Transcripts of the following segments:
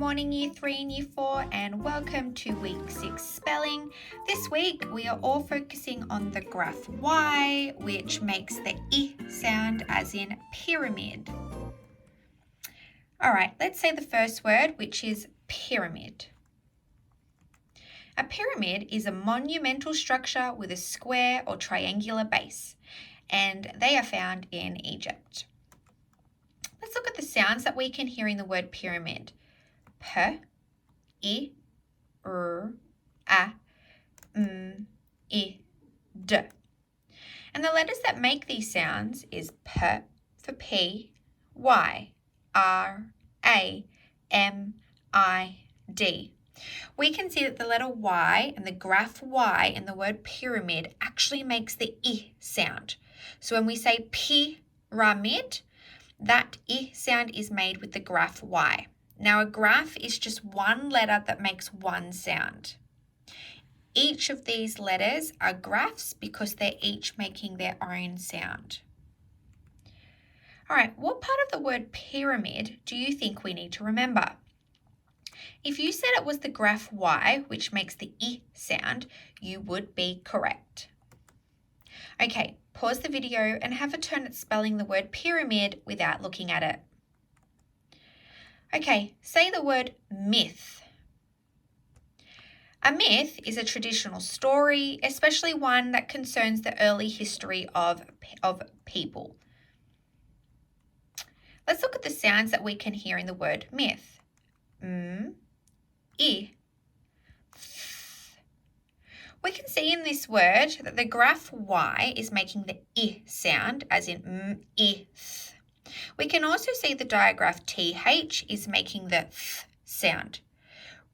morning Year 3 and Year 4 and welcome to Week 6 Spelling. This week we are all focusing on the graph Y, which makes the I sound as in pyramid. Alright, let's say the first word, which is pyramid. A pyramid is a monumental structure with a square or triangular base, and they are found in Egypt. Let's look at the sounds that we can hear in the word pyramid. P, I, R, A, M, I, D. And the letters that make these sounds is P for P, Y, R, A, M, I, D. We can see that the letter Y and the graph Y in the word pyramid actually makes the I sound. So when we say pyramid, that I sound is made with the graph Y. Now a graph is just one letter that makes one sound. Each of these letters are graphs because they're each making their own sound. All right, what part of the word pyramid do you think we need to remember? If you said it was the graph Y, which makes the I sound, you would be correct. Okay, pause the video and have a turn at spelling the word pyramid without looking at it. Okay, say the word myth. A myth is a traditional story, especially one that concerns the early history of people. Let's look at the sounds that we can hear in the word myth. M, I, th. We can see in this word that the graph Y is making the I sound, as in m, I, th. We can also see the digraph TH is making the th sound.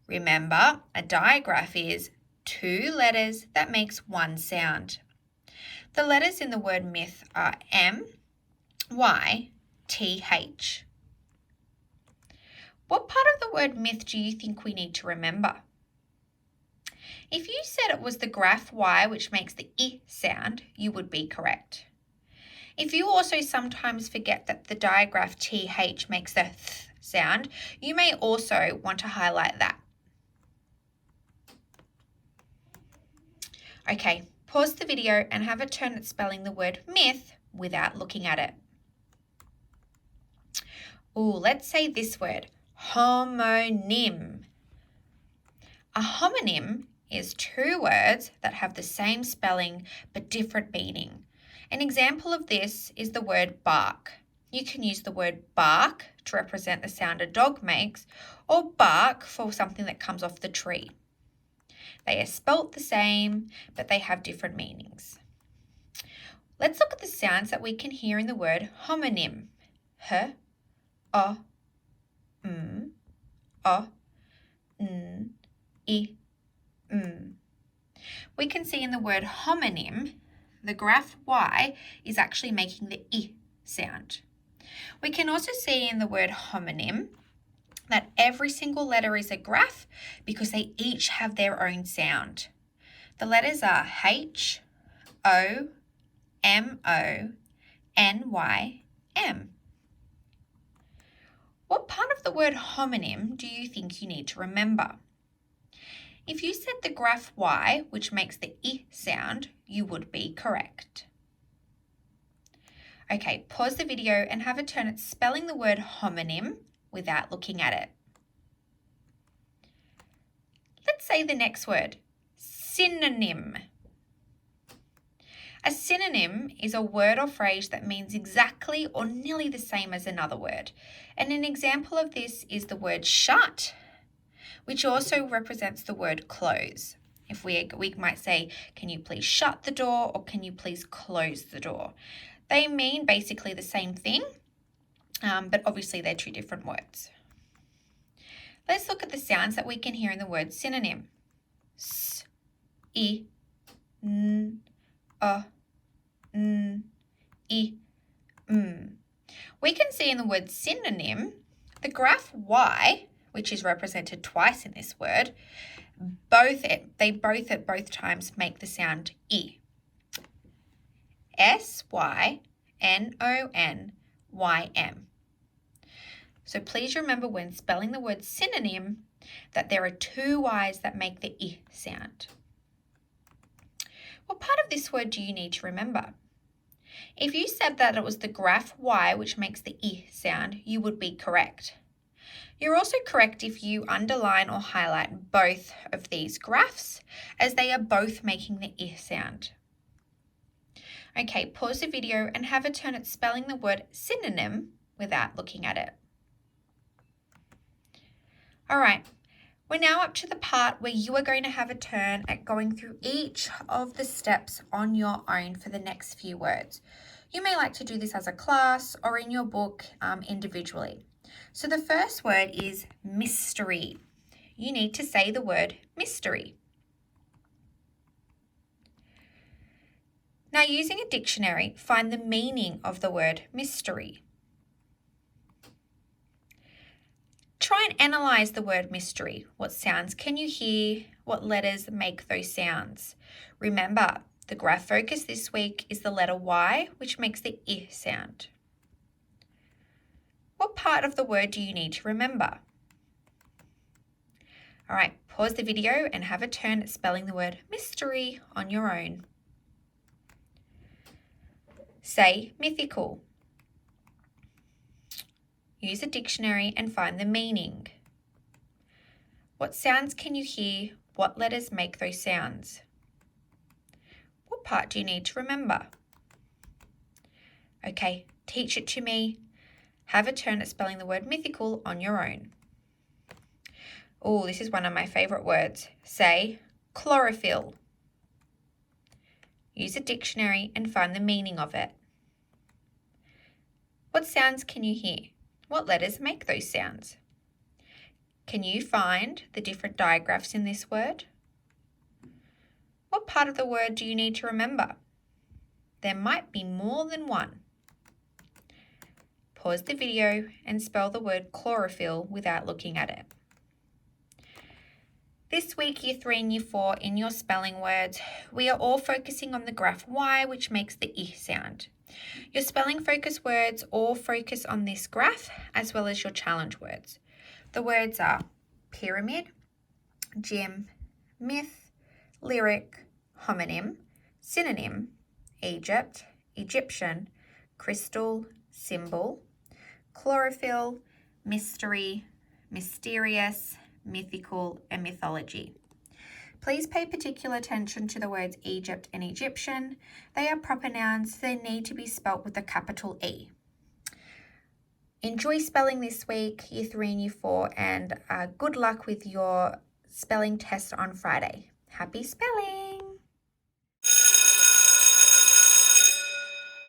Remember, a digraph is two letters that makes one sound. The letters in the word myth are M, Y, TH. What part of the word myth do you think we need to remember? If you said it was the graph Y which makes the I sound, you would be correct. If you also sometimes forget that the digraph TH makes the th sound, you may also want to highlight that. Okay, pause the video and have a turn at spelling the word myth without looking at it. Let's say this word, homonym. A homonym is two words that have the same spelling but different meaning. An example of this is the word bark. You can use the word bark to represent the sound a dog makes, or bark for something that comes off the tree. They are spelt the same, but they have different meanings. Let's look at the sounds that we can hear in the word homonym. H, O, M, O, N, I, M. We can see in the word homonym, the graph Y is actually making the I sound. We can also see in the word homonym that every single letter is a graph because they each have their own sound. The letters are H, O, M, O, N, Y, M. What part of the word homonym do you think you need to remember? If you said the graph Y, which makes the I sound, you would be correct. Okay, pause the video and have a turn at spelling the word homonym without looking at it. Let's say the next word, synonym. A synonym is a word or phrase that means exactly or nearly the same as another word. And an example of this is the word shut, which also represents the word close. If we might say, can you please shut the door, or can you please close the door? They mean basically the same thing, but obviously they're two different words. Let's look at the sounds that we can hear in the word synonym. S, I, N, O, N, I, M. We can see in the word synonym, the graph Y, which is represented twice in this word, they both at both times make the sound I. S-Y-N-O-N-Y-M. So please remember when spelling the word synonym that there are two Y's that make the I sound. What part of this word do you need to remember? If you said that it was the graph Y which makes the I sound, you would be correct. You're also correct if you underline or highlight both of these graphs, as they are both making the I sound. Okay, pause the video and have a turn at spelling the word synonym without looking at it. All right, we're now up to the part where you are going to have a turn at going through each of the steps on your own for the next few words. You may like to do this as a class or in your book individually. So the first word is mystery. You need to say the word mystery. Now, using a dictionary, find the meaning of the word mystery. Try and analyze the word mystery. What sounds can you hear? What letters make those sounds? Remember, the graph focus this week is the letter Y, which makes the I sound. What part of the word do you need to remember? All right, pause the video and have a turn at spelling the word mystery on your own. Say mythical. Use a dictionary and find the meaning. What sounds can you hear? What letters make those sounds? What part do you need to remember? Okay, teach it to me. Have a turn at spelling the word mythical on your own. Oh, this is one of my favourite words. Say chlorophyll. Use a dictionary and find the meaning of it. What sounds can you hear? What letters make those sounds? Can you find the different digraphs in this word? What part of the word do you need to remember? There might be more than one. Pause the video and spell the word chlorophyll without looking at it. This week, Year 3 and Year 4, in your spelling words, we are all focusing on the graph Y, which makes the I sound. Your spelling focus words all focus on this graph, as well as your challenge words. The words are pyramid, gym, myth, lyric, homonym, synonym, Egypt, Egyptian, crystal, symbol, chlorophyll, mystery, mysterious, mythical, and mythology. Please pay particular attention to the words Egypt and Egyptian. They are proper nouns, so they need to be spelt with a capital E. Enjoy spelling this week, Year 3 and Year 4, and good luck with your spelling test on Friday. Happy spelling!